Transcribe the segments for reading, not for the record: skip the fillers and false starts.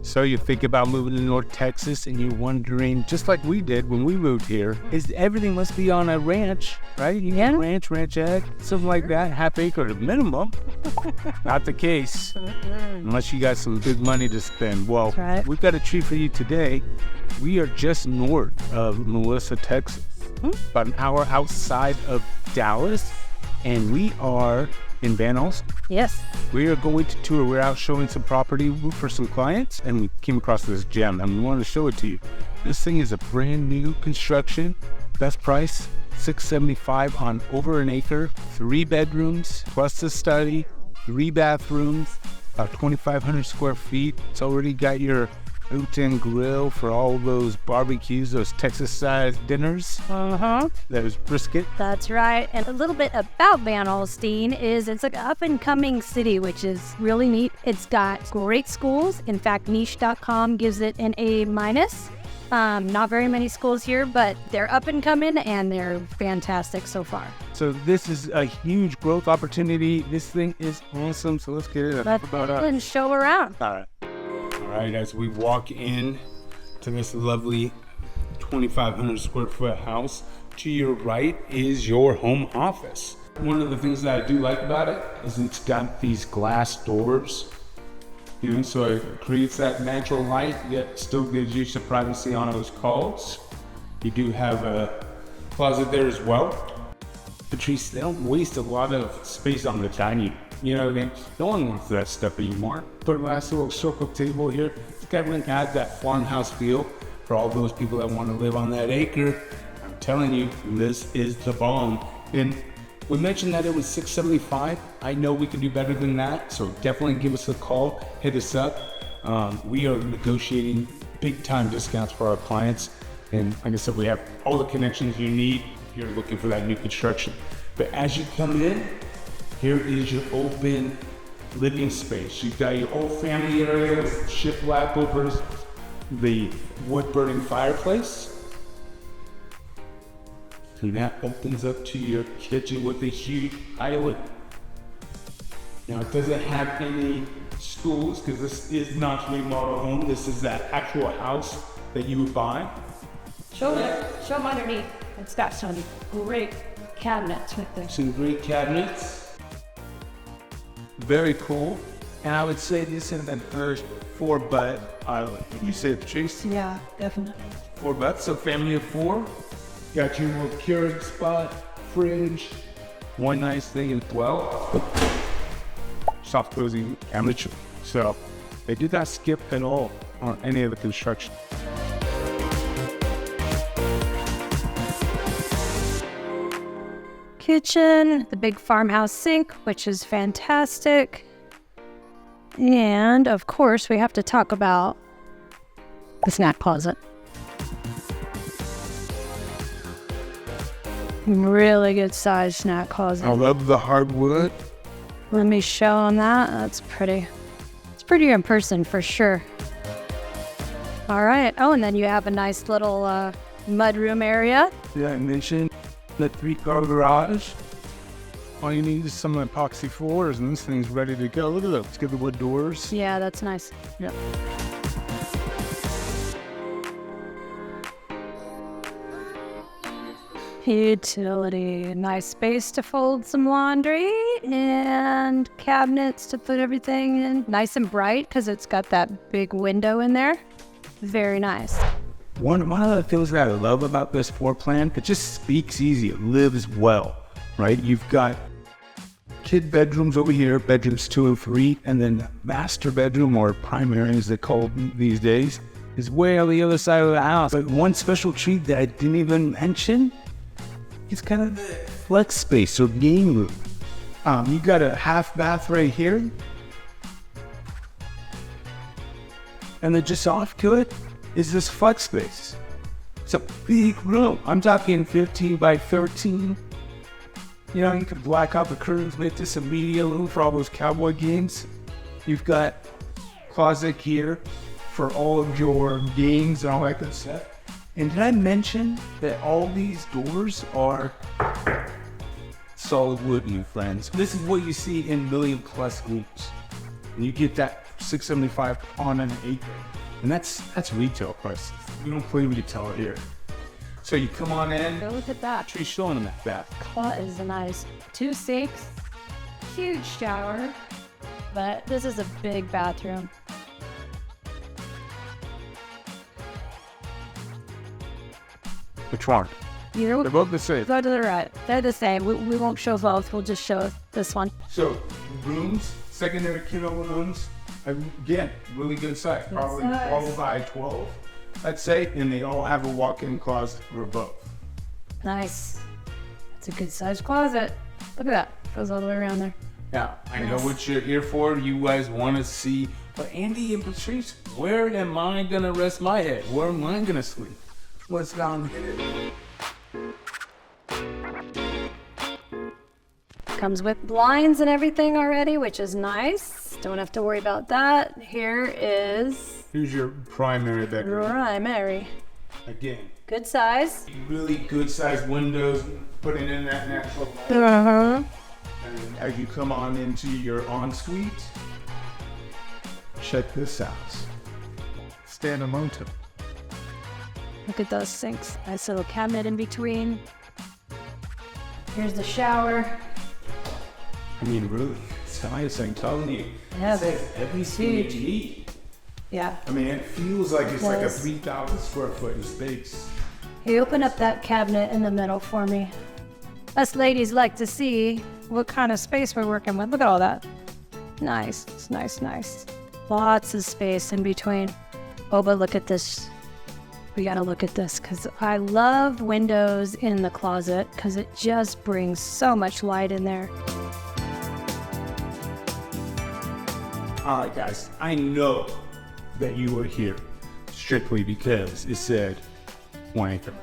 So you think about moving to North Texas and you're wondering, just like we did when we moved here, is everything must be on a ranch, right? You get ranchette, something like that, half acre minimum. Not the case, unless you got some big money to spend. Well, we've got a treat for you today. We are just north of Melissa, Texas, about an hour outside of Dallas, and we are in Van Alstyne. Yes. We are going to tour. We're out showing some property for some clients, and we came across this gem, and we wanted to show it to you. This thing is a brand new construction, best price, $675 on over an acre, 3 bedrooms plus a study, 3 bathrooms, about 2,500 square feet. It's already got your built-in grill for all those BBQs, those Texas-sized dinners. There's brisket. That's right. And a little bit about Van Alstyne is it's an up-and-coming city, which is really neat. It's got great schools. In fact, niche.com gives it an A-. Not very many schools here, but they're up and coming, and they're fantastic so far. So this is a huge growth opportunity. This thing is awesome. So let's get it. Let's show around. All right, as we walk in to this lovely 2,500 square foot house, to your right is your home office. One of the things that I do like about it is it's got these glass doors, so it creates that natural light, yet still gives you some privacy on those calls. You do have a closet there as well. Patrice, they don't waste a lot of space on the dining. You know what I mean? No one wants that stuff anymore. Put a nice little circle table here. It's got to add that farmhouse feel for all those people that want to live on that acre. I'm telling you, this is the bomb. And we mentioned that it was $675. I know we can do better than that, so definitely give us a call. Hit us up. We are negotiating big-time discounts for our clients. And like I said, we have all the connections you need if you're looking for that new construction. But as you come in, here is your open living space. You've got your old family area with shiplap over the wood-burning fireplace. And that opens up to your kitchen with a huge island. Now, it doesn't have any stools because this is not a remodel home. This is that actual house that you would buy. Show them underneath. It's got some great cabinets with this. Some great cabinets. Very cool. And I would say this is the first 4-bed island. You say it, Patrice? Yeah, definitely. 4 beds, so family of 4. Got your little Keurig spot, fridge. One nice thing as well, soft closing cabinetry. So they did not skip at all on any of the construction. Kitchen, the big farmhouse sink, which is fantastic. And of course, we have to talk about the snack closet. Really good size snack closet. I love the hardwood. Let me show them that. That's pretty. It's prettier in person for sure. All right. Oh, and then you have a nice little mudroom area. Yeah, I mentioned the 3-car garage. All you need is some epoxy floors, and this thing's ready to go. Look at those. Let's get the wood doors. Yeah, that's nice. Yeah. Utility. Nice space to fold some laundry and cabinets to put everything in. Nice and bright because it's got that big window in there. Very nice. One of the things that I love about this floor plan, it just speaks easy. It lives well, right? You've got kid bedrooms over here, bedrooms 2 and 3, and then master bedroom, or primary as they call them these days, is way on the other side of the house. But one special treat that I didn't even mention, it's kind of the flex space or game room. You got a half bath right here, and then just off to it is this flex space. It's a big room. I'm talking 15 by 13. You know, you can black out the curtains, make this a media room for all those cowboy games. You've got closet here for all of your games and all that good stuff. And did I mention that all these doors are solid wood, my friends? This is what you see in million plus homes. And you get that $675 on an acre. And that's retail prices. We don't play retail here. So you come on in. Go look at that. Tree's showing them that. That is nice. 2 sinks, huge shower, but this is a big bathroom. Which one? They're both the same. Go to the right. They're the same. We won't show both. We'll just show this one. So rooms, secondary kiddo rooms, again, really good size. Probably size. 12 by 12, let's say, and they all have a walk-in closet for both. Nice. It's a good sized closet. Look at that. Goes all the way around there. Yeah, I know what you're here for. You guys want to see, but Andy and Patrice, where am I gonna rest my head? Where am I gonna sleep? What's down here? Comes with blinds and everything already, which is nice. Don't have to worry about that. Here's your primary bedroom. primary. Again, Good size. really good sized windows, putting in that natural light. Uh-huh. And as you come on into your ensuite, check this out. Standalone tip. Look at those sinks. Nice little cabinet in between. Here's the shower. I mean, really, it's nice. I'm telling you. Yeah, It says everything you huge. need. Yeah. I mean, it feels like it's like a Yes. 3,000 square foot space. Hey, open up that cabinet in the middle for me. Us ladies like to see what kind of space we're working with. Look at all that. Nice. It's nice, nice. Lots of space in between. Oh, but look at this. We gotta look at this because I love windows in the closet because it just brings so much light in there. All right, guys, I know that you were here strictly because it said 1 acre.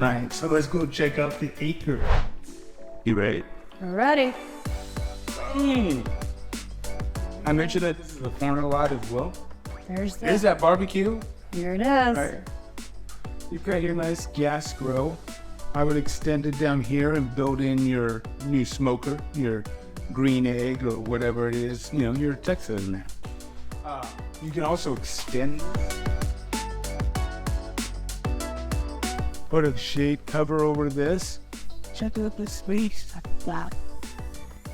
Right, so let's go check out the acre. You ready? Alrighty. I mentioned that this is a corner lot as well. There's There's that. that barbecue. Here it is. Right. You've got your nice gas grill. I would extend it down here and build in your new smoker, your green egg or whatever it is, you know, your Texas in there. You can also extend. Put a shade cover over this. Check out the space. Wow.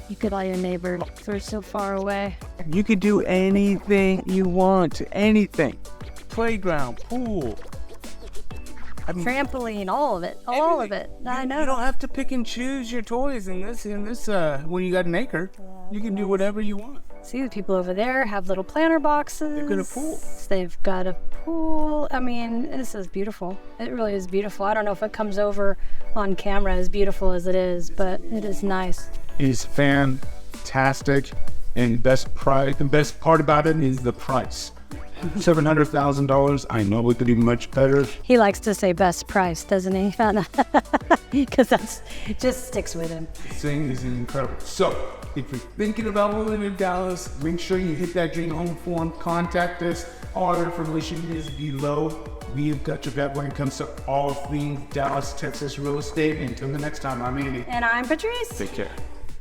You could all your neighbors. They're so far away. You could do anything you want, anything. Playground, pool. I mean, Trampoline, all of it. All of it. I know. You don't have to pick and choose your toys in this when you got an acre. You can do whatever you want. See the people over there have little planter boxes. They've got a pool. They've got a pool. I mean, this is beautiful. It really is beautiful. I don't know if it comes over on camera as beautiful as it is, but it is nice. It's fantastic, and the best part about it is the price. $700,000. I know we could do much better. He likes to say best price, doesn't he? Because it just sticks with him. This thing is incredible. So, if you're thinking about living in Dallas, make sure you hit that Dream Home form. Contact us. All our information is below. We have got your back when it comes to all things Dallas, Texas real estate. Until the next time, I'm Andy. And I'm Patrice. Take care.